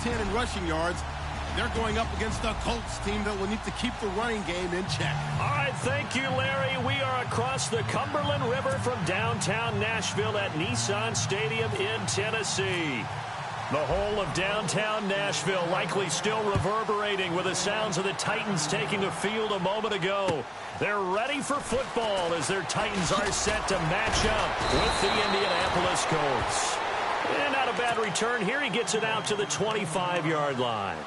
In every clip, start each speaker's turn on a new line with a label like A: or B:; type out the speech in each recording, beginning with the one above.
A: 10 in rushing yards. They're going up against a Colts team that will need to keep the running game in check.
B: All right, thank you, Larry. We are across the Cumberland River from downtown Nashville at Nissan Stadium in Tennessee. The whole of downtown Nashville likely still reverberating with the sounds of the Titans taking the field a moment ago. They're ready for football as their Titans are set to match up with the Indianapolis Colts. And not a bad return here. He gets it out to the 25-yard line.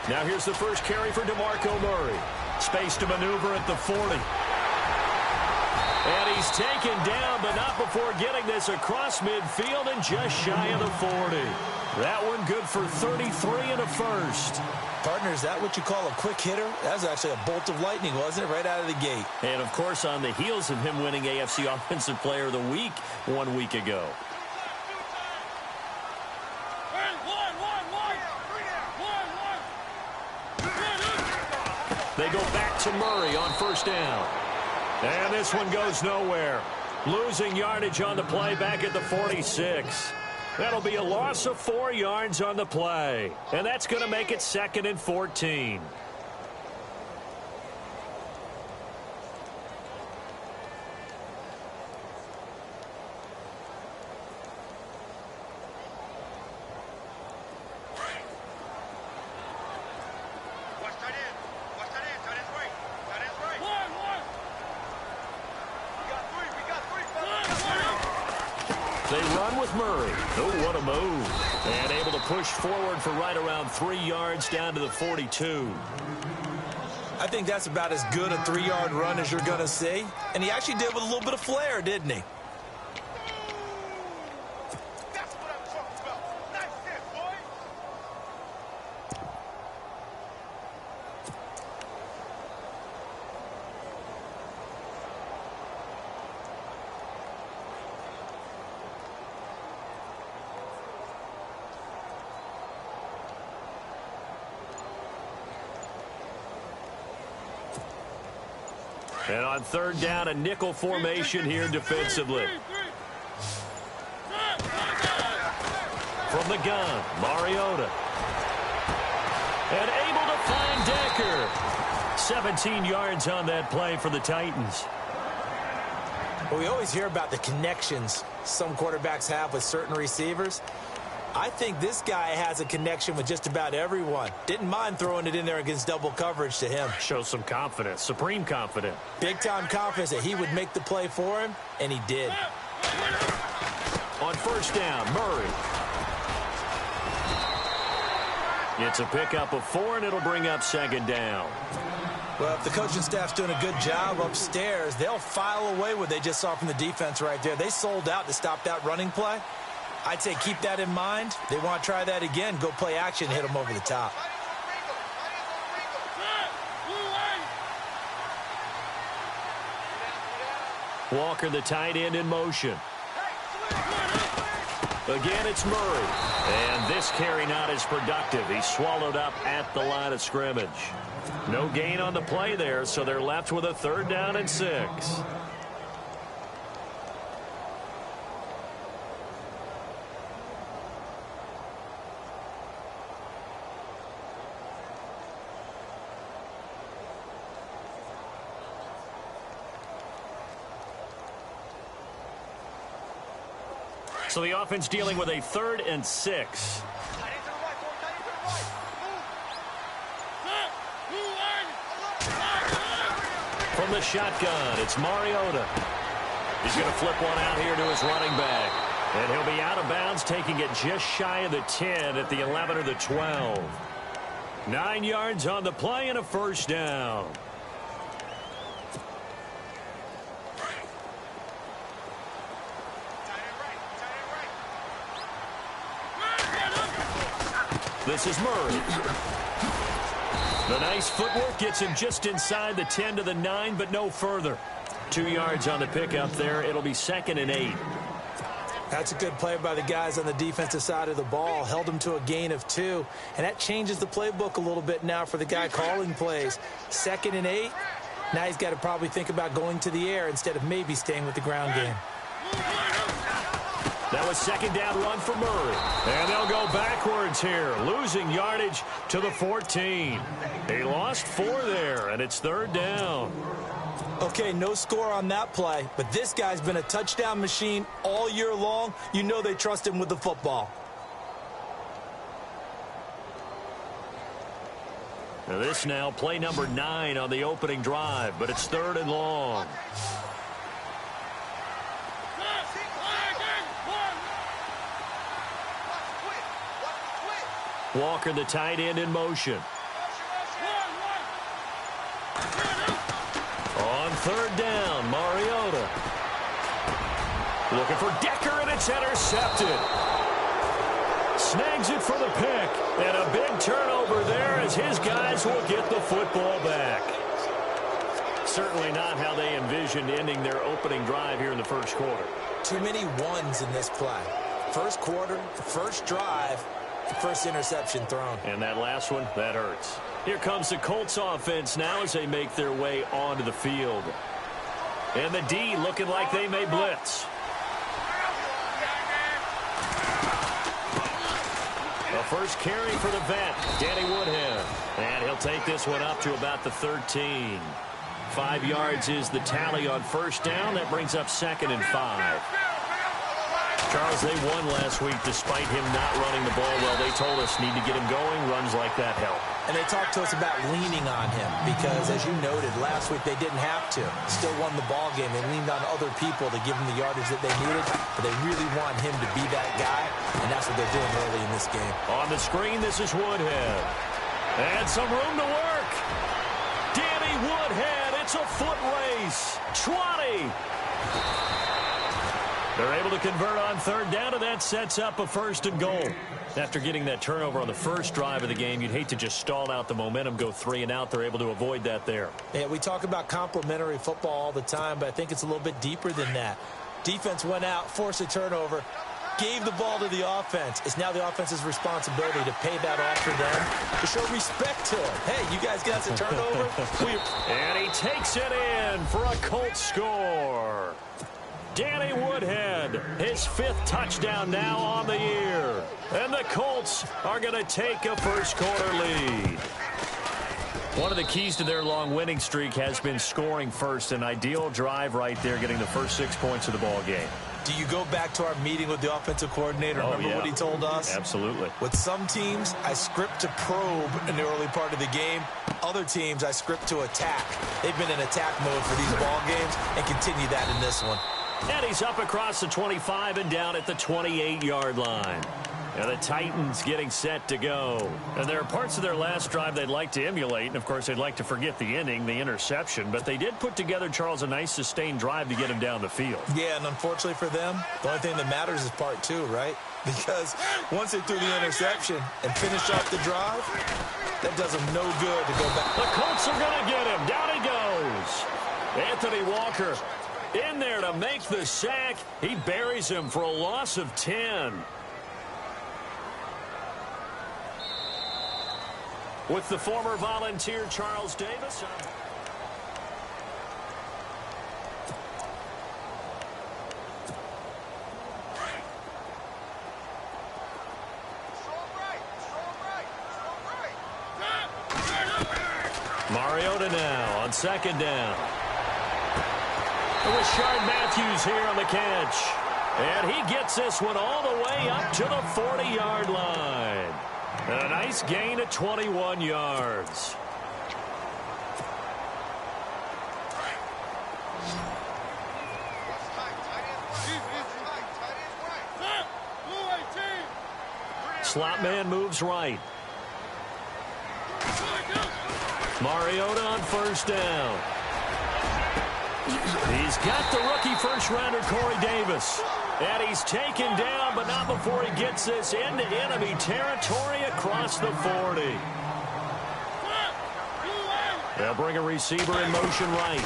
B: Now here's the first carry for DeMarco Murray. Space to maneuver at the 40. And he's taken down, but not before getting this across midfield and just shy of the 40. That one good for 33 and a first.
C: Partner, is that what you call a quick hitter? That was actually a bolt of lightning, wasn't it? Right out of the gate.
B: And, of course, on the heels of him winning AFC Offensive Player of the Week 1 week ago. They go back to Murray on first down. And this one goes nowhere. Losing yardage on the play back at the 46. That'll be a loss of 4 yards on the play. And that's going to make it 2nd and 14. They run with Murray. Oh, what a move. And able to push forward for right around 3 yards down to the 42.
C: I think that's about as good a 3-yard run as you're going to see. And he actually did with a little bit of flair, didn't he?
B: And on third down, a nickel formation here defensively. From the gun, Mariota. And able to find Decker. 17 yards on that play for the Titans.
C: Well, we always hear about the connections some quarterbacks have with certain receivers. I think this guy has a connection with just about everyone. Didn't mind throwing it in there against double coverage to him.
B: Shows some confidence, supreme confidence.
C: Big-time confidence that he would make the play for him, and he did.
B: On first down, Murray. It's a pickup of 4, and it'll bring up 2nd down.
C: Well, if the coaching staff's doing a good job upstairs, they'll file away what they just saw from the defense right there. They sold out to stop that running play. I'd say keep that in mind. They want to try that again. Go play action, hit them over the top.
B: Walker, the tight end, in motion. Again, it's Murray. And this carry not as productive. He's swallowed up at the line of scrimmage. No gain on the play there, so they're left with a 3rd down and 6. So the offense dealing with a 3rd and 6. From the shotgun, it's Mariota. He's going to flip one out here to his running back. And he'll be out of bounds, taking it just shy of the 10 at the 11 or the 12. 9 yards on the play and a 1st down. This is Murray. The nice footwork gets him just inside the 10 to the 9, but no further. 2 yards on the pickup there. It'll be 2nd and 8.
C: That's a good play by the guys on the defensive side of the ball. Held them to a gain of 2. And that changes the playbook a little bit now for the guy calling plays. 2nd and 8. Now he's got to probably think about going to the air instead of maybe staying with the ground game.
B: That was 2nd down run for Murray. And they'll go backwards here, losing yardage to the 14. They lost 4 there, and it's 3rd down.
C: Okay, no score on that play, but this guy's been a touchdown machine all year long. You know they trust him with the football.
B: Now this now play number 9 on the opening drive, but it's 3rd and long. Walker, the tight end, in motion. On 3rd down, Mariota. Looking for Decker, and it's intercepted. Snags it for the pick. And a big turnover there as his guys will get the football back. Certainly not how they envisioned ending their opening drive here in the first quarter.
C: Too many ones in this play. First quarter, first drive, first interception thrown.
B: And that last one, that hurts. Here comes the Colts offense now as they make their way onto the field. And the D looking like they may blitz. The first carry for the vet, Danny Woodhead. And he'll take this one up to about the 13. 5 yards is the tally on first down. That brings up 2nd and 5. Charles, they won last week despite him not running the ball well. They told us need to get him going. Runs like that help.
C: And they talked to us about leaning on him because, as you noted, last week they didn't have to. Still won the ball game. They leaned on other people to give them the yardage that they needed, but they really want him to be that guy, and that's what they're doing early in this game.
B: On the screen, this is Woodhead. And some room to work. Danny Woodhead. It's a foot race. 20. They're able to convert on 3rd down, and that sets up a 1st and goal. After getting that turnover on the first drive of the game, you'd hate to just stall out the momentum, go 3 and out. They're able to avoid that there.
C: Yeah, we talk about complementary football all the time, but I think it's a little bit deeper than that. Defense went out, forced a turnover, gave the ball to the offense. It's now the offense's responsibility to pay that off for them, to show respect to it. Hey, you guys got the turnover?
B: And he takes it in for a Colts score. Danny Woodhead, his 5th touchdown now on the year. And the Colts are going to take a first quarter lead. One of the keys to their long winning streak has been scoring first. An ideal drive right there, getting the first 6 points of the ball game.
C: Do you go back to our meeting with the offensive coordinator? Remember what he told us?
B: Absolutely.
C: With some teams, I script to probe in the early part of the game. Other teams, I script to attack. They've been in attack mode for these ball games and continue that in this one.
B: And he's up across the 25 and down at the 28-yard line. And the Titans getting set to go. And there are parts of their last drive they'd like to emulate. And, of course, they'd like to forget the inning, the interception. But they did put together, Charles, a nice sustained drive to get him down the field.
C: Yeah, and unfortunately for them, the only thing that matters is part 2, right? Because once they threw the interception and finished off the drive, that does them no good to go back.
B: The Colts are going to get him. Down he goes. Anthony Walker in there to make the sack. He buries him for a loss of 10. With the former Volunteer Charles Davis. Mariota now on 2nd down. Rashard Matthews here on the catch. And he gets this one all the way up to the 40-yard line. And a nice gain of 21 yards. Slot man moves right. Mariota on 1st down. He's got the rookie first-rounder, Corey Davis. And he's taken down, but not before he gets this into enemy territory across the 40. They'll bring a receiver in motion right.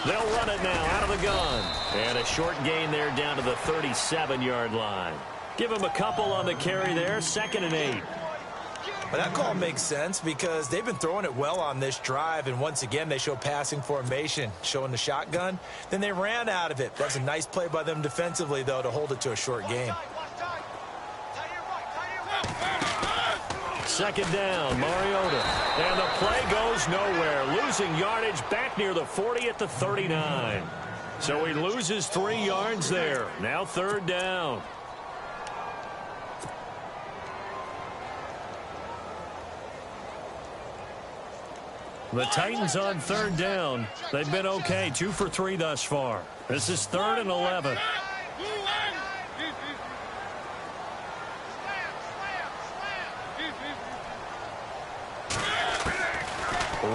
B: They'll run it now out of the gun. And a short gain there down to the 37-yard line. Give him a couple on the carry there, 2nd and 8.
C: Well, that call makes sense because they've been throwing it well on this drive, and once again they show passing formation, showing the shotgun. Then they ran out of it. That's a nice play by them defensively, though, to hold it to a short game.
B: 2nd down, Mariota. And the play goes nowhere. Losing yardage back near the 40 at the 39. So he loses 3 yards there. Now 3rd down. The Titans on 3rd down. They've been okay, 2 for 3 thus far. This is 3rd and 11.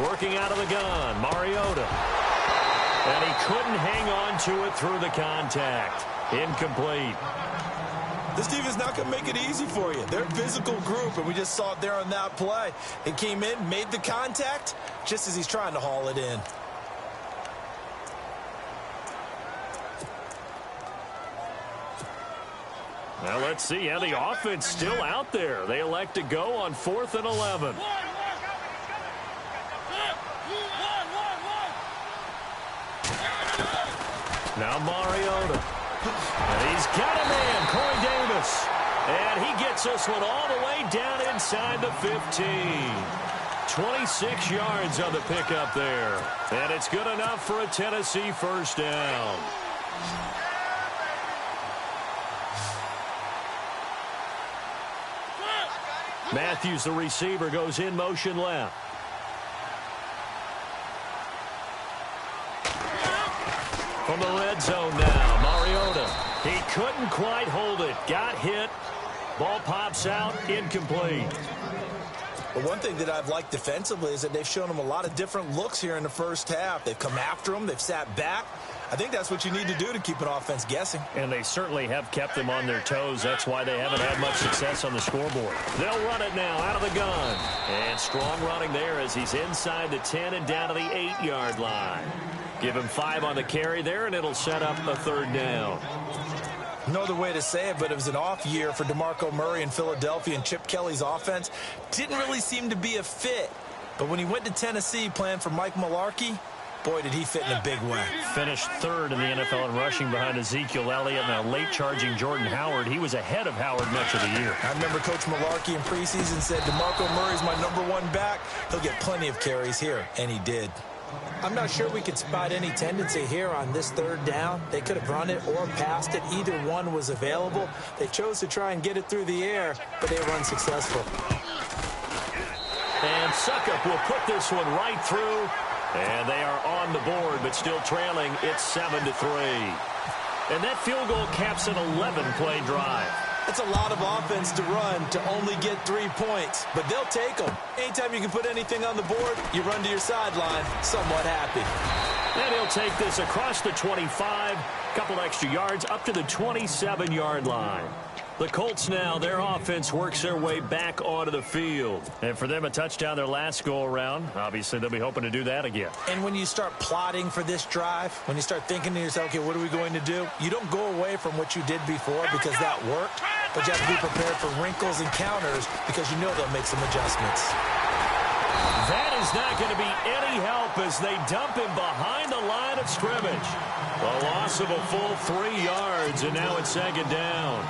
B: Working out of the gun, Mariota. And he couldn't hang on to it through the contact. Incomplete.
C: This team is not going to make it easy for you. They're a physical group, and we just saw it there on that play. He came in, made the contact, just as he's trying to haul it in.
B: Now let's see. Yeah, the offense still out there. They elect to go on 4th and 11. Now Mariota. And he's got a man, Corey Davis. And he gets this one all the way down inside the 15. 26 yards on the pickup there. And it's good enough for a Tennessee 1st down. Matthews, the receiver, goes in motion left. From the red zone now, Mariota. He couldn't quite hold it. Got hit. Ball pops out. Incomplete.
C: But one thing that I've liked defensively is that they've shown him a lot of different looks here in the first half. They've come after him. They've sat back. I think that's what you need to do to keep an offense guessing.
B: And they certainly have kept them on their toes. That's why they haven't had much success on the scoreboard. They'll run it now out of the gun. And strong running there as he's inside the 10 and down to the 8-yard line. Give him 5 on the carry there, and it'll set up a 3rd down.
C: No other way to say it, but it was an off year for DeMarco Murray in Philadelphia, and Chip Kelly's offense didn't really seem to be a fit. But when he went to Tennessee playing for Mike Mularkey, boy, did he fit in a big way.
B: Finished 3rd in the NFL in rushing behind Ezekiel Elliott and a late-charging Jordan Howard. He was ahead of Howard much of the year.
C: I remember Coach Mularkey in preseason said, DeMarco Murray's my #1 back. He'll get plenty of carries here, and he did. I'm not sure we could spot any tendency here on this 3rd down. They could have run it or passed it. Either one was available. They chose to try and get it through the air, but they were unsuccessful.
B: And Suckup will put this one right through. And they are on the board, but still trailing. It's 7-3. And that field goal caps an 11-play drive.
C: It's a lot of offense to run to only get 3 points, but they'll take them. Anytime you can put anything on the board, you run to your sideline, somewhat happy.
B: And he'll take this across the 25, couple extra yards up to the 27-yard line. The Colts now, their offense works their way back onto the field. And for them, a touchdown their last go-around. Obviously, they'll be hoping to do that again.
C: And when you start plotting for this drive, when you start thinking to yourself, okay, what are we going to do? You don't go away from what you did before because that worked, but you have to be prepared for wrinkles and counters because you know they'll make some adjustments.
B: That is not going to be any help as they dump him behind the line of scrimmage. A loss of a full 3 yards, and now it's 2nd down.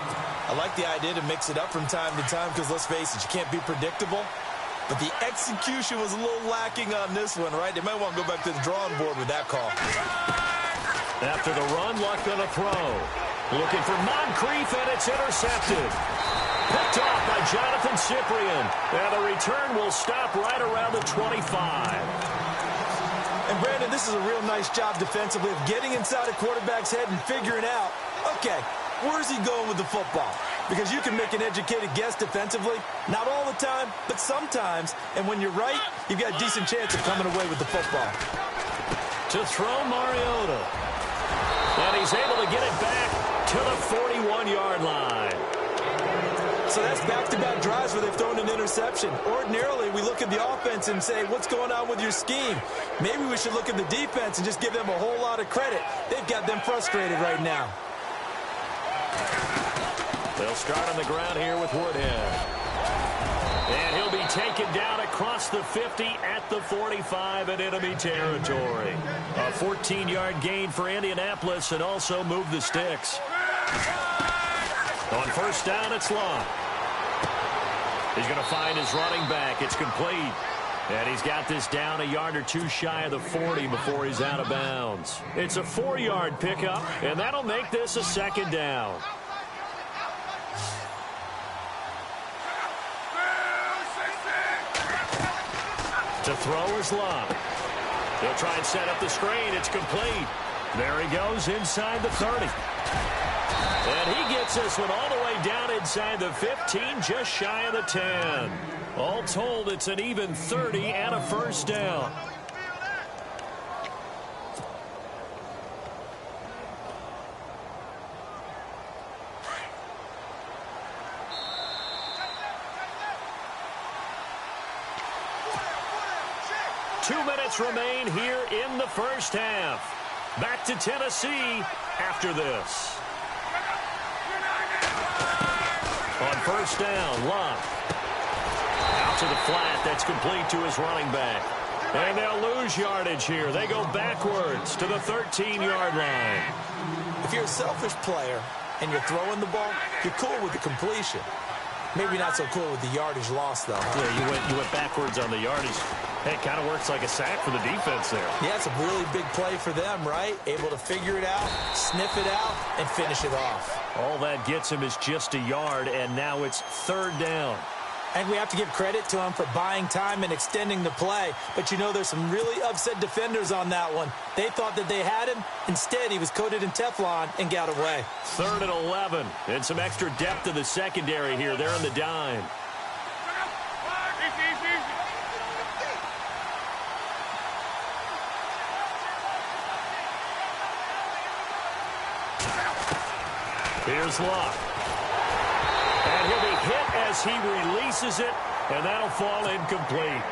C: I like the idea to mix it up from time to time because, let's face it, you can't be predictable. But the execution was a little lacking on this one, right? They might want to go back to the drawing board with that call.
B: After the run, Luck on a throw. Looking for Moncrief, and it's intercepted. Picked off by Jonathan Cyprien. And the return will stop right around the 25.
C: And, Brandon, this is a real nice job defensively of getting inside a quarterback's head and figuring out, okay, where's he going with the football? Because you can make an educated guess defensively. Not all the time, but sometimes. And when you're right, you've got a decent chance of coming away with the football.
B: To throw Mariota. And he's able to get it back to the 41-yard line.
C: So that's back-to-back drives where they've thrown an interception. Ordinarily, we look at the offense and say, what's going on with your scheme? Maybe we should look at the defense and just give them a whole lot of credit. They've got them frustrated right now.
B: They'll start on the ground here with Woodhead. And he'll be taken down across the 50 at the 45 in enemy territory. A 14-yard gain for Indianapolis and also move the sticks. On first down, it's Long. He's going to find his running back. It's complete. And he's got this down a yard or two shy of the 40 before he's out of bounds. It's a 4-yard pickup, and that'll make this a second down. To throw is Long. He'll try and set up the screen. It's complete. There he goes inside the 30. And he gets this one all the way down inside the 15, just shy of the 10. All told, it's an even 30 and a first down. Two minutes remain here in the first half. Back to Tennessee after this. On first down, Love. Out to the flat. That's complete to his running back. And they'll lose yardage here. They go backwards to the 13-yard line.
C: If you're a selfish player and you're throwing the ball, you're cool with the completion. Maybe not so cool with the yardage loss, though.
B: Yeah, you went backwards on the yardage. Hey, it kind of works like a sack for the defense there.
C: Yeah, it's a really big play for them, right? Able to figure it out, sniff it out, and finish it off.
B: All that gets him is just a yard, and now it's third down.
C: And we have to give credit to him for buying time and extending the play. But, you know, there's some really upset defenders on that one. They thought that they had him. Instead, he was coated in Teflon and got away.
B: Third and 11. And some extra depth to the secondary here. They're on the dime. Here's Locke. And he'll be hit as he releases it, and that'll fall incomplete.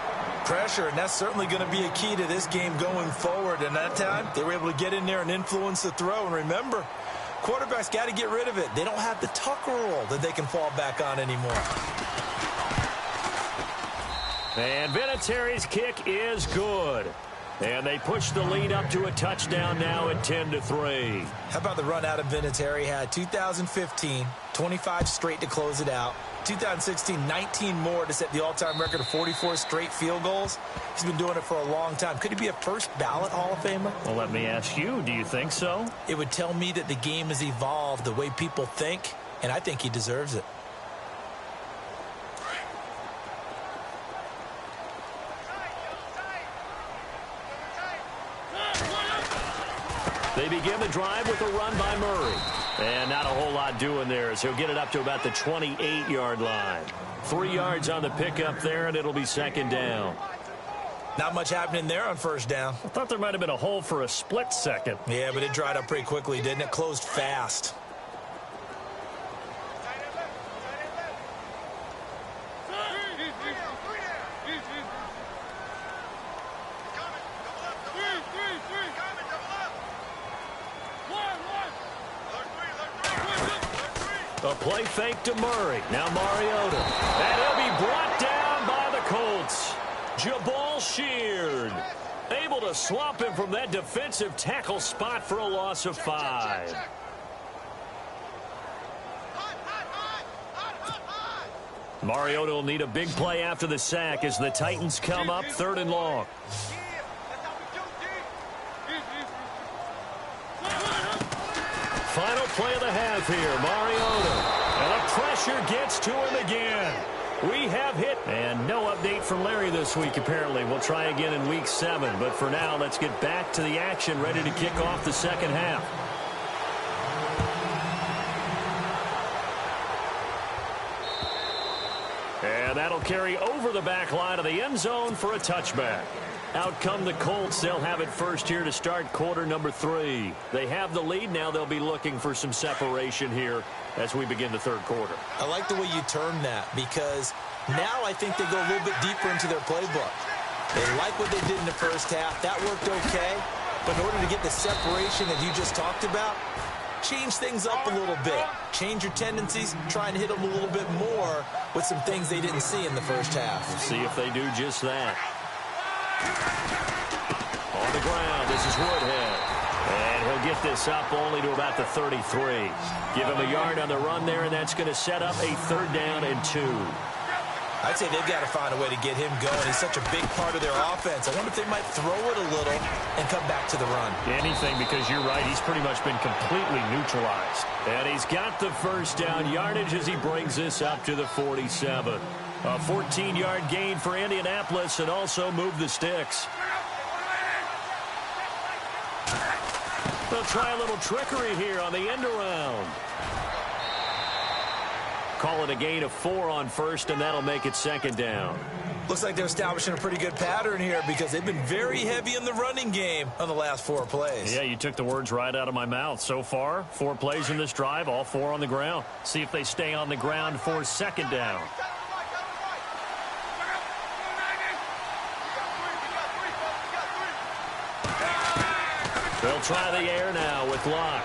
C: Pressure, and that's certainly going to be a key to this game going forward. And that time, they were able to get in there and influence the throw. And remember, quarterbacks got to get rid of it. They don't have the tuck rule that they can fall back on anymore.
B: And Vinatieri's kick is good. And they push the lead up to a touchdown now at 10-3.
C: How about the run out of Vinatieri? Had 2015, 25 straight to close it out. 2016, 19 more to set the all-time record of 44 straight field goals. He's been doing it for a long time. Could he be a first-ballot Hall of Famer?
B: Well, let me ask you, do you think so?
C: It would tell me that the game has evolved the way people think, and I think he deserves it.
B: They begin the drive with a run by Murray. And not a whole lot doing there as he'll get it up to about the 28-yard line. 3 yards on the pickup there, and it'll be second down.
C: Not much happening there on first down.
B: I thought there might have been a hole for a split second.
C: Yeah, but it dried up pretty quickly, didn't it? Closed fast.
B: A play fake to Murray. Now Mariota. And he'll be brought down by the Colts. Jabal Sheard able to swap him from that defensive tackle spot for a loss of 5. Mariota will need a big play after the sack as the Titans come up 3rd and long. Final play of the half here, Mariota. And the pressure gets to him again. We have hit. And no update from Larry this week, apparently. We'll try again in week 7. But for now, let's get back to the action, ready to kick off the second half. And that'll carry over the back line of the end zone for a touchback. Out come the Colts. They'll have it first here to start quarter number 3. They have the lead. Now they'll be looking for some separation here as we begin the third quarter.
C: I like the way you termed that because now I think they go a little bit deeper into their playbook. They like what they did in the first half. That worked okay. But in order to get the separation that you just talked about, change things up a little bit. Change your tendencies. Try and hit them a little bit more with some things they didn't see in the first half.
B: We'll see if they do just that. On the ground, this is Woodhead. And he'll get this up only to about the 33. Give him a yard on the run there, and that's going to set up a 3rd down and 2.
C: I'd say they've got to find a way to get him going. He's such a big part of their offense. I wonder if they might throw it a little and come back to the run.
B: Anything, because you're right. He's pretty much been completely neutralized. And he's got the 1st down yardage as he brings this up to the 47. A 14-yard gain for Indianapolis and also move the sticks. They'll try a little trickery here on the end around. Call it a gain of 4 on 1st, and that'll make it 2nd down.
C: Looks like they're establishing a pretty good pattern here because they've been very heavy in the running game on the last 4 plays.
B: Yeah, you took the words right out of my mouth. So far, 4 plays in this drive, all 4 on the ground. See if they stay on the ground for 2nd down. They'll try the air now with Locke.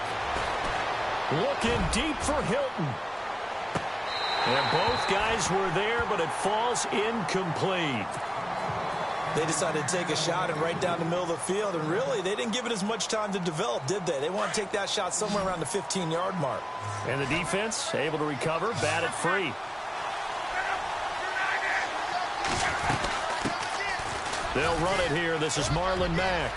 B: Looking deep for Hilton. And both guys were there, but it falls incomplete.
C: They decided to take a shot and right down the middle of the field, and really, they didn't give it as much time to develop, did they? They want to take that shot somewhere around the 15-yard mark.
B: And the defense able to recover, bat it free. They'll run it here. This is Marlon Mack.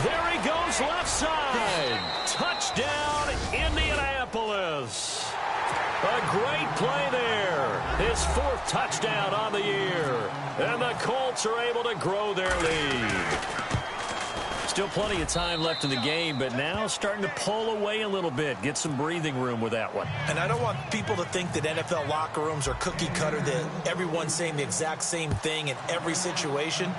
B: There he goes left side. Touchdown, Indianapolis. A great play there. His 4th touchdown on the year. And the Colts are able to grow their lead. Still plenty of time left in the game, but now starting to pull away a little bit. Get some breathing room with that one.
C: And I don't want people to think that NFL locker rooms are cookie cutter, that everyone's saying the exact same thing in every situation.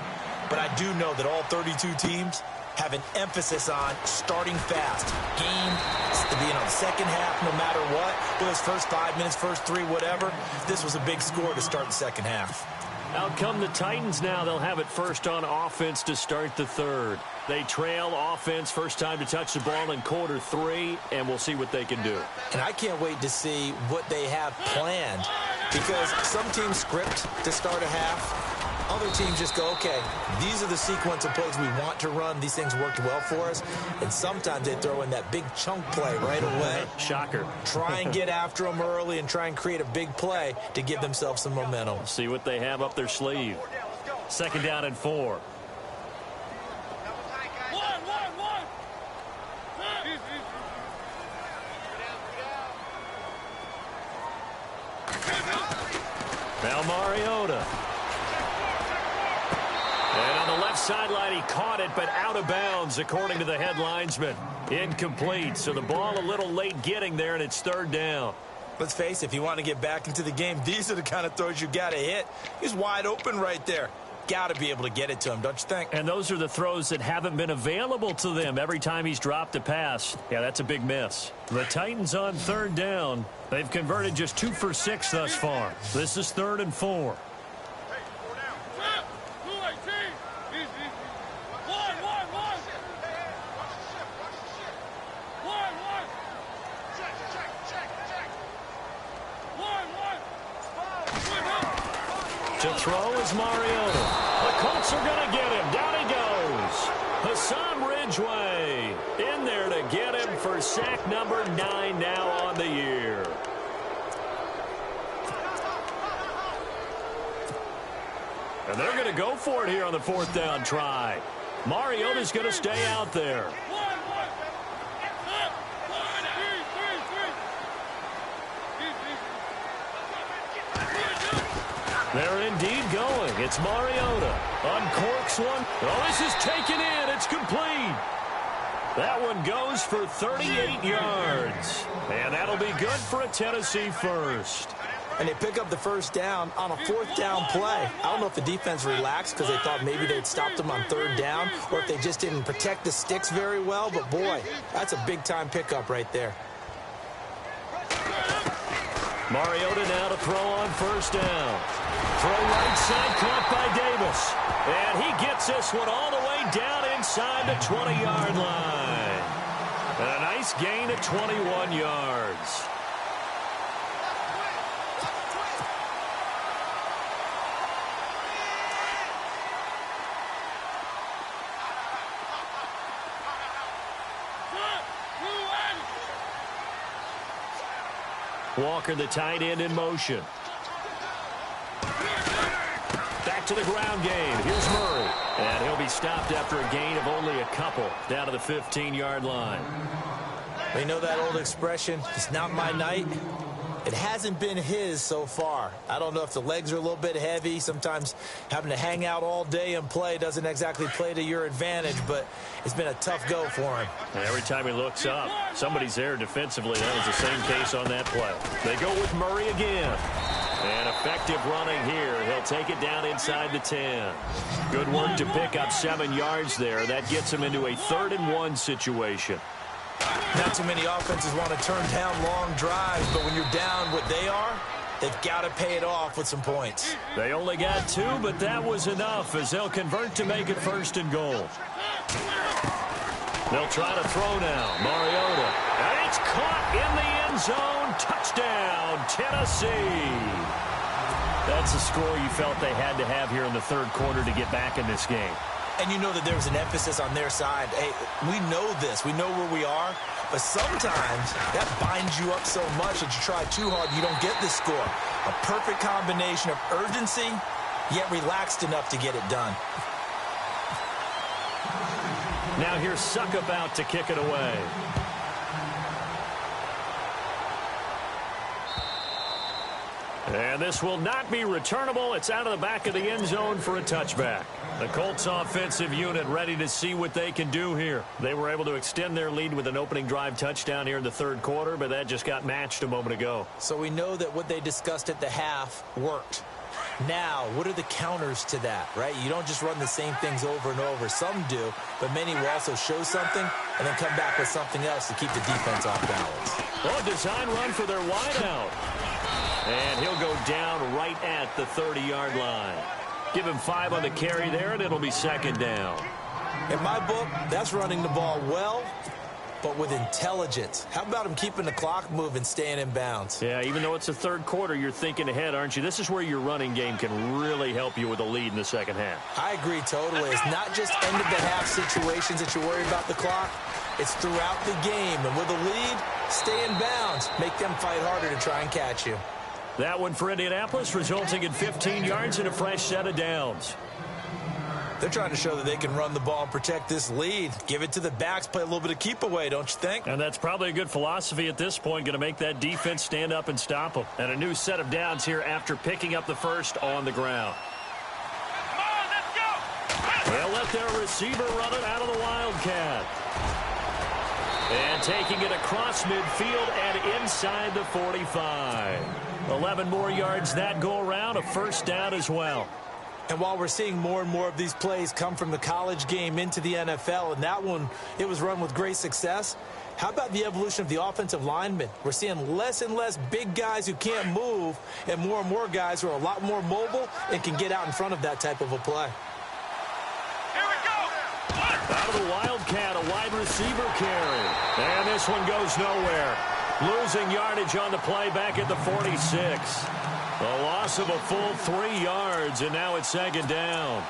C: But I do know that all 32 teams have an emphasis on starting fast. Game, second half, no matter what. Whether it's first 5 minutes, first 3, whatever. This was a big score to start the second half.
B: Out come the Titans now. They'll have it first on offense to start the 3rd. They trail offense, first time to touch the ball in quarter 3, and we'll see what they can do.
C: And I can't wait to see what they have planned, because some teams script to start a half. Other teams just go, okay, these are the sequence of plays we want to run. These things worked well for us. And sometimes they throw in that big chunk play right away.
B: Shocker.
C: Try and get after them early and try and create a big play to give themselves some momentum.
B: See what they have up their sleeve. 2nd down and 4. Now Mariota. And on the left sideline, he caught it, but out of bounds, according to the head linesman. Incomplete, so the ball a little late getting there, and it's 3rd down.
C: Let's face it, if you want to get back into the game, these are the kind of throws you got to hit. He's wide open right there. Got to be able to get it to him, don't you think?
B: And those are the throws that haven't been available to them every time he's dropped a pass. Yeah, that's a big miss. The Titans on 3rd down. They've converted just 2 for 6 thus far. This is 3rd and 4. To throw is Mariota. The Colts are going to get him. Down he goes. Hassan Ridgeway in there to get him for sack number 9 now on the year. And they're going to go for it here on the 4th down try. Mariota's going to stay out there. They're indeed going. It's Mariota. Uncorks one. Oh, this is taken in. It's complete. That one goes for 38 yards. And that'll be good for a Tennessee first.
C: And they pick up the first down on a fourth down play. I don't know if the defense relaxed because they thought maybe they'd stopped them on third down or if they just didn't protect the sticks very well. But, boy, that's a big-time pickup right there.
B: Mariota now to throw on first down. Throw right side, caught by Davis. And he gets this one all the way down inside the 20-yard line. And a nice gain at 21 yards. Walker, the tight end, in motion. Back to the ground game. Here's Murray. And he'll be stopped after a gain of only a couple down to the 15-yard line.
C: You know that old expression, it's not my night? It hasn't been his so far. I don't know if the legs are a little bit heavy. Sometimes having to hang out all day and play doesn't exactly play to your advantage, but it's been a tough go for him.
B: And every time he looks up, somebody's there defensively. That was the same case on that play. They go with Murray again. And effective running here. He'll take it down inside the 10. Good work to pick up 7 yards there. That gets him into a 3rd-and-1 situation.
C: Not too many offenses want to turn down long drives, but when you're down what they are, they've got to pay it off with some points.
B: They only got 2, but that was enough as they'll convert to make it 1st and goal. They'll try to throw now. Mariota. And it's caught in the end zone. Touchdown, Tennessee. That's a score you felt they had to have here in the 3rd quarter to get back in this game.
C: And you know that there was an emphasis on their side. Hey, we know this. We know where we are. But sometimes that binds you up so much that you try too hard, you don't get the score. A perfect combination of urgency, yet relaxed enough to get it done.
B: Now here's Suckup out to kick it away. And this will not be returnable. It's out of the back of the end zone for a touchback. The Colts offensive unit ready to see what they can do here. They were able to extend their lead with an opening drive touchdown here in the 3rd quarter, but that just got matched a moment ago.
C: So we know that what they discussed at the half worked. Now, what are the counters to that, right? You don't just run the same things over and over. Some do, but many will also show something and then come back with something else to keep the defense off balance.
B: Oh, design run for their wideout. And he'll go down right at the 30-yard line. Give him 5 on the carry there, and it'll be 2nd down.
C: In my book, that's running the ball well, but with intelligence. How about him keeping the clock moving, staying in bounds?
B: Yeah, even though it's the 3rd quarter, you're thinking ahead, aren't you? This is where your running game can really help you with a lead in the 2nd half.
C: I agree totally. It's not just end-of-the-half situations that you worry about the clock. It's throughout the game. And with a lead, stay in bounds. Make them fight harder to try and catch you.
B: That one for Indianapolis, resulting in 15 yards and a fresh set of downs.
C: They're trying to show that they can run the ball and protect this lead. Give it to the backs, play a little bit of keep away, don't you think?
B: And that's probably a good philosophy at this point, going to make that defense stand up and stop them. And a new set of downs here after picking up the first on the ground.
D: Come on, let's go!
B: They'll let their receiver run it out of the Wildcat. And taking it across midfield and inside the 45. 11 more yards that go around, a 1st down as well.
C: And while we're seeing more and more of these plays come from the college game into the NFL, and that one, it was run with great success, how about the evolution of the offensive linemen? We're seeing less and less big guys who can't move and more guys who are a lot more mobile and can get out in front of that type of a play.
D: Here we go!
B: Out of the Wildcat, a wide receiver carry. And this one goes nowhere. Losing yardage on the play back at the 46. A loss of a full 3 yards, and now it's 2nd down.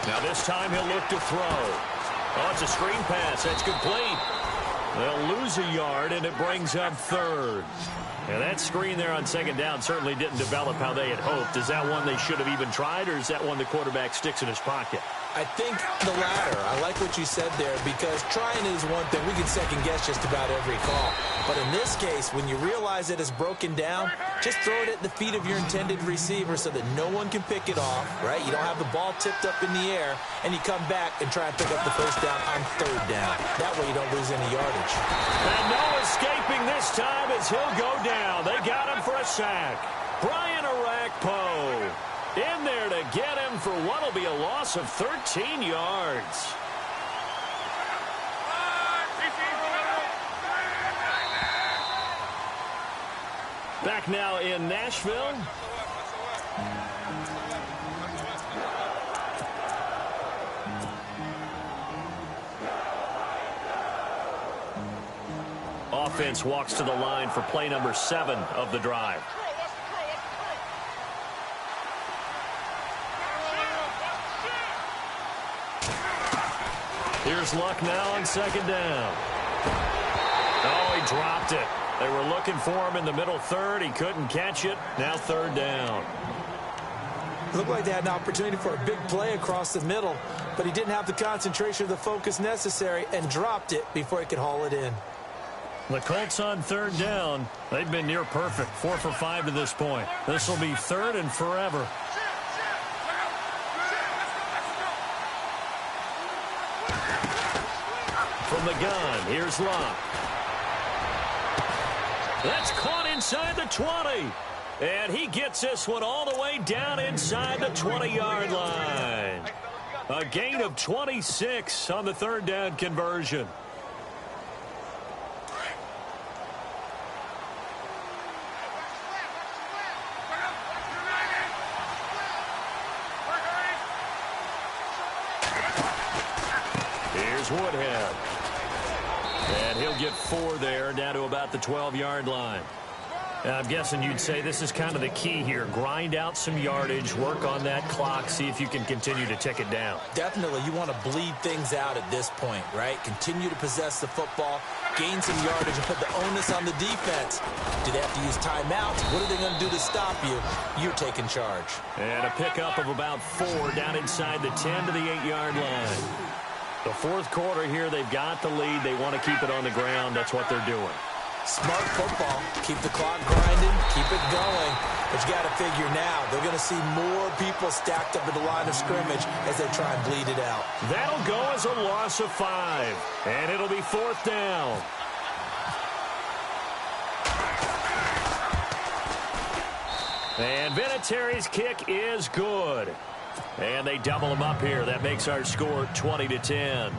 B: Now this time he'll look to throw. Oh, it's a screen pass. That's complete. They'll lose a yard, and it brings up 3rd. And that screen there on second down certainly didn't develop how they had hoped. Is that one they should have even tried, or is that one the quarterback sticks in his pocket?
C: I think the latter. I like what you said there, because trying is one thing. We can second-guess just about every call. But in this case, when you realize that it's broken down, just throw it at the feet of your intended receiver so that no one can pick it off, right? You don't have the ball tipped up in the air, and you come back and try and pick up the first down on third down. That way you don't lose any yardage.
B: And no escaping this time as he'll go down. They got him for a sack. Brian Arakpo in there to get him for what will be a loss of 13 yards. Back now in Nashville. Offense walks to the line for play number 7 of the drive. Here's Luck now on second down. Oh, he dropped it. They were looking for him in the middle third. He couldn't catch it. Now third down.
C: It looked like they had an opportunity for a big play across the middle, but he didn't have the concentration or the focus necessary and dropped it before he could haul it in.
B: The Colts on third down. They've been near perfect. 4 for 5 to this point. This will be third and forever. From the gun, here's Luck. That's caught inside the 20. And he gets this one all the way down inside the 20-yard line. A gain of 26 on the third down conversion. Here's Woodhead. And he'll get 4 there, down to about the 12-yard line. I'm guessing you'd say this is kind of the key here. Grind out some yardage, work on that clock, see if you can continue to tick it down.
C: Definitely. You want to bleed things out at this point, right? Continue to possess the football, gain some yardage, and put the onus on the defense. Do they have to use timeouts? What are they going to do to stop you? You're taking charge.
B: And a pickup of about 4 down inside the 10 to the 8-yard line. The fourth quarter here, they've got the lead. They want to keep it on the ground. That's what they're doing.
C: Smart football. Keep the clock grinding. Keep it going. But you got to figure now, they're going to see more people stacked up at the line of scrimmage as they try and bleed it out.
B: That'll go as a loss of 5. And it'll be 4th down. And Vinatieri's kick is good. And they double him up here. That makes our score 20-10.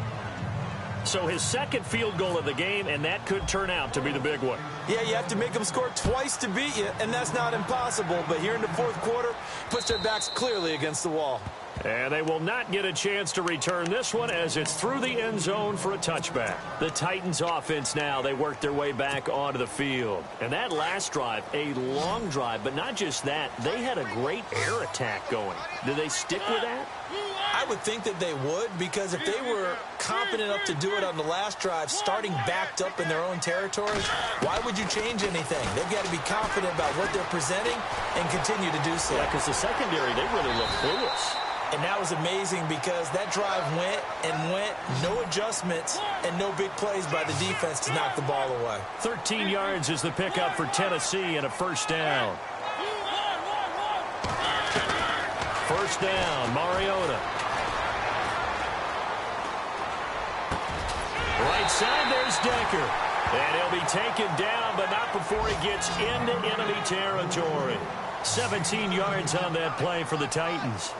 B: So his second field goal of the game, and that could turn out to be the big one.
C: Yeah, you have to make them score twice to beat you, and that's not impossible. But here in the fourth quarter, puts their backs clearly against the wall.
B: And they will not get a chance to return this one as it's through the end zone for a touchback. The Titans offense now, they work their way back onto the field. And that last drive, a long drive, but not just that, they had a great air attack going. Do they stick with that?
C: I would think that they would, because if they were confident enough to do it on the last drive, starting backed up in their own territory, why would you change anything? They've got to be confident about what they're presenting and continue to do so.
B: Yeah, because the secondary, they really look clueless.
C: And that was amazing because that drive went and went, no adjustments and no big plays by the defense to knock the ball away.
B: 13 yards is the pickup for Tennessee and a first down. First down, Mariota. Right side, there's Decker. And he'll be taken down, but not before he gets into enemy territory. 17 yards on that play for the Titans.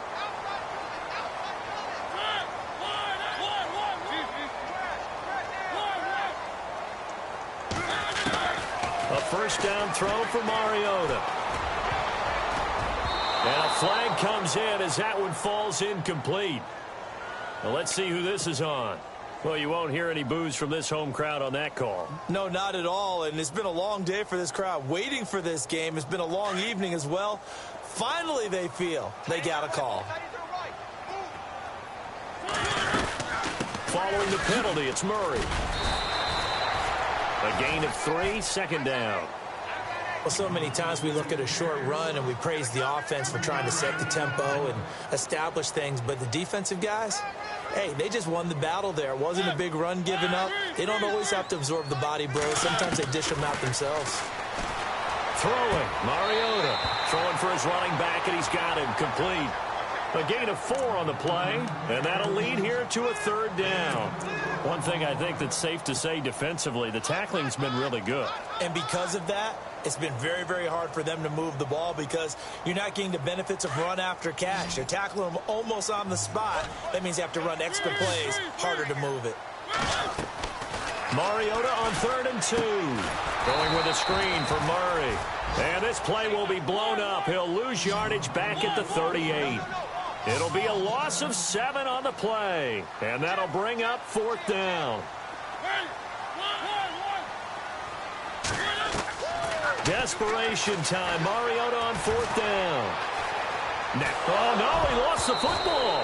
B: A first down throw for Mariota. And a flag comes in as that one falls incomplete. Well, let's see who this is on. Well, you won't hear any boos from this home crowd on that call.
C: No, not at all. And it's been a long day for this crowd waiting for this game. It's been a long evening as well. Finally, they feel they got a call.
B: Following the penalty, it's Murray. A gain of 3, second down.
C: Well, so many times we look at a short run and we praise the offense for trying to set the tempo and establish things, but the defensive guys, hey, they just won the battle there. It wasn't a big run given up. They don't always have to absorb the body blows. Sometimes they dish them out themselves.
B: Throwing, Mariota. Throwing for his running back, and he's got him complete. A gain of 4 on the play, and that'll lead here to a 3rd down. One thing I think that's safe to say defensively, the tackling's been really good.
C: And because of that, it's been very, very hard for them to move the ball because you're not getting the benefits of run after catch. They're tackling them almost on the spot. That means you have to run extra plays, harder to move it.
B: Mariota on 3rd and 2. Going with a screen for Murray. And this play will be blown up. He'll lose yardage back at the 38. It'll be a loss of 7 on the play. And that'll bring up 4th down. Desperation time. Mariota on 4th down. Oh, no, he lost the football.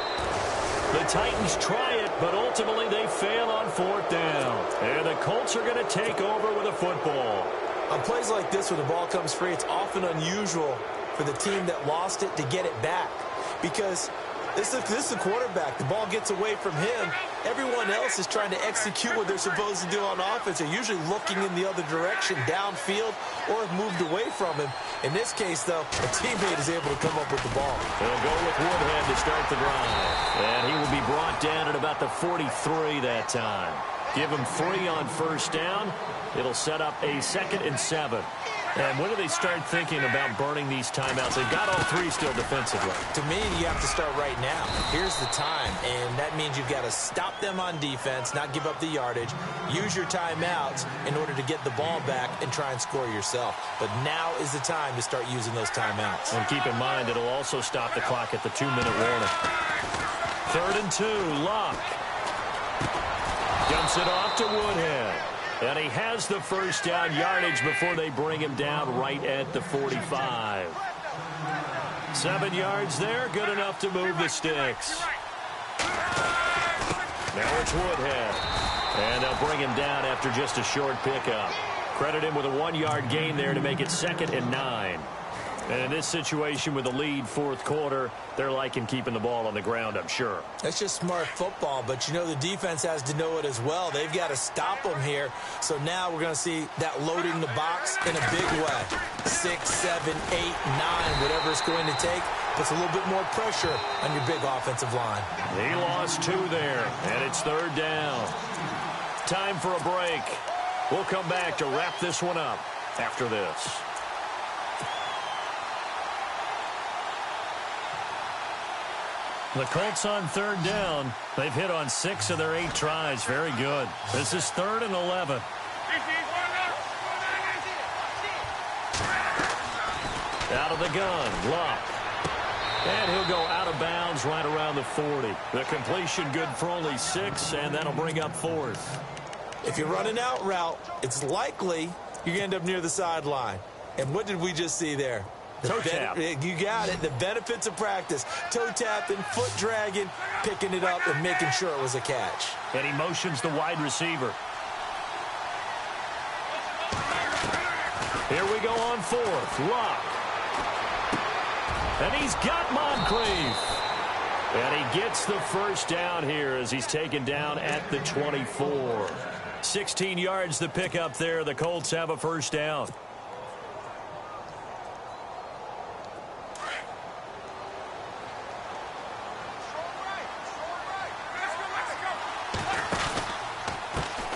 B: The Titans try it, but ultimately they fail on 4th down. And the Colts are going to take over with a football.
C: On plays like this where the ball comes free, it's often unusual for the team that lost it to get it back. Because this is the quarterback. The ball gets away from him. Everyone else is trying to execute what they're supposed to do on offense. They're usually looking in the other direction, downfield, or have moved away from him. In this case, though, a teammate is able to come up with the ball.
B: They'll go with Woodhead to start the drive. And he will be brought down at about the 43 that time. Give him 3 on 1st down. It'll set up a 2nd and 7. And when do they start thinking about burning these timeouts? They've got all 3 still defensively.
C: To me, you have to start right now. Here's the time, and that means you've got to stop them on defense, not give up the yardage, use your timeouts in order to get the ball back and try and score yourself. But now is the time to start using those timeouts.
B: And keep in mind, it'll also stop the clock at the 2-minute warning. 3rd and 2, Luck. Dumps it off to Woodhead. And he has the 1st down yardage before they bring him down right at the 45. 7 yards there, good enough to move the sticks. Now it's Woodhead. And they'll bring him down after just a short pickup. Credit him with a 1-yard gain there to make it 2nd and 9. And in this situation with the lead 4th quarter, they're liking keeping the ball on the ground, I'm sure.
C: That's just smart football, but you know the defense has to know it as well. They've got to stop them here. So now we're going to see that loading the box in a big way. 6, 7, 8, 9, whatever it's going to take, puts a little bit more pressure on your big offensive line.
B: He lost 2 there, and it's 3rd down. Time for a break. We'll come back to wrap this one up after this. The Colts on 3rd down. They've hit on 6 of their 8 tries. Very good. This is 3rd and 11. Out of the gun, Luck. And he'll go out of bounds right around the 40. The completion good for only 6, and that'll bring up 4th.
C: If you're running out route, it's likely you're going to end up near the sideline. And what did we just see there?
B: Toe tap.
C: You got it. The benefits of practice. Toe tapping, foot dragging, picking it up, and making sure it was a catch.
B: And he motions the wide receiver. Here we go on 4th. Luck. And he's got Moncrief. And he gets the 1st down here as he's taken down at the 24. 16 yards the pickup there. The Colts have a 1st down.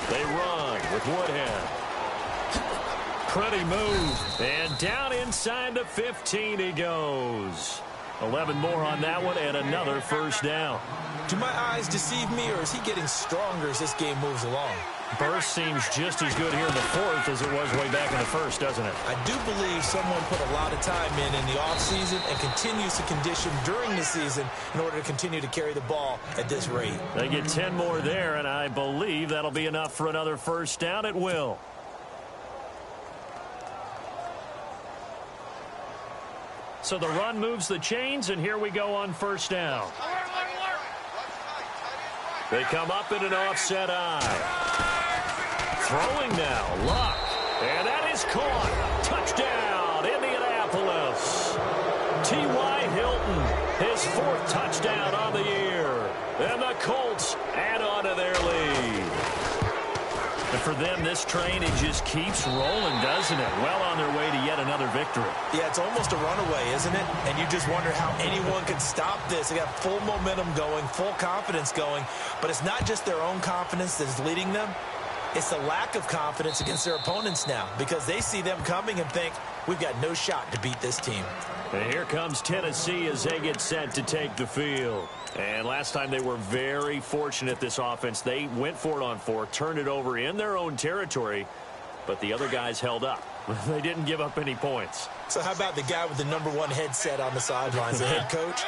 B: They run with Woodhead. Pretty move. And down inside the 15 he goes. 11 more on that one and another 1st down.
C: Do my eyes deceive me, or is he getting stronger as this game moves along?
B: Burst seems just as good here in the 4th as it was way back in the 1st, doesn't it?
C: I do believe someone put a lot of time in the offseason and continues to condition during the season in order to continue to carry the ball at this rate.
B: They get 10 more there, and I believe that'll be enough for another 1st down. It will. So the run moves the chains, and here we go on 1st down. They come up in an offset eye. Throwing now, Luck. And that is caught. Touchdown. T.Y. Hilton, his 4th touchdown on the year. And the Colts add on to their lead. And for them, this train, it just keeps rolling, doesn't it? Well on their way to yet another victory.
C: Yeah, it's almost a runaway, isn't it? And you just wonder how anyone can stop this. They got full momentum going, full confidence going. But it's not just their own confidence that is leading them. It's the lack of confidence against their opponents now because they see them coming and think, we've got no shot to beat this team.
B: And here comes Tennessee as they get set to take the field. And last time they were very fortunate, this offense. They went for it on 4, turned it over in their own territory, but the other guys held up. They didn't give up any points.
C: So how about the guy with the #1 headset on the sidelines, the head coach?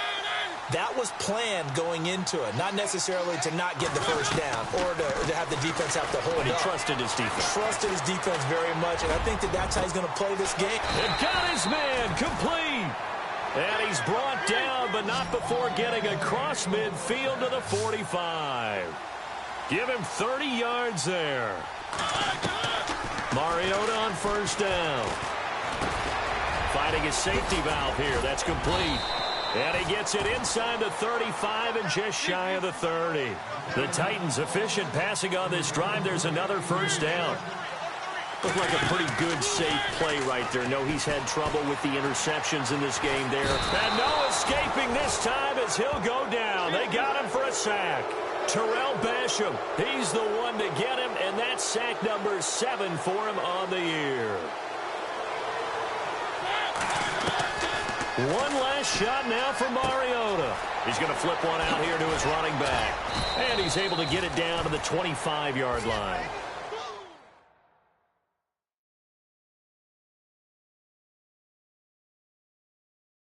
C: That was planned going into it, not necessarily to not get the first down or to have the defense have to hold
B: But he
C: up.
B: trusted his defense.
C: Trusted his defense very much, and I think that's how he's going to play this game.
B: And got his man complete. And he's brought down, but not before getting across midfield to the 45. Give him 30 yards there. Mariota on first down. Finding his safety valve here. That's complete. And he gets it inside the 35 and just shy of the 30. The Titans efficient passing on this drive. There's another first down. Looked like a pretty good, safe play right there. No, he's had trouble with the interceptions in this game there. And no escaping this time as he'll go down. They got him for a sack. Terrell Basham, he's the one to get him, and that's sack number 7 for him on the year. One last shot now for Mariota. He's going to flip one out here to his running back. And he's able to get it down to the 25-yard line.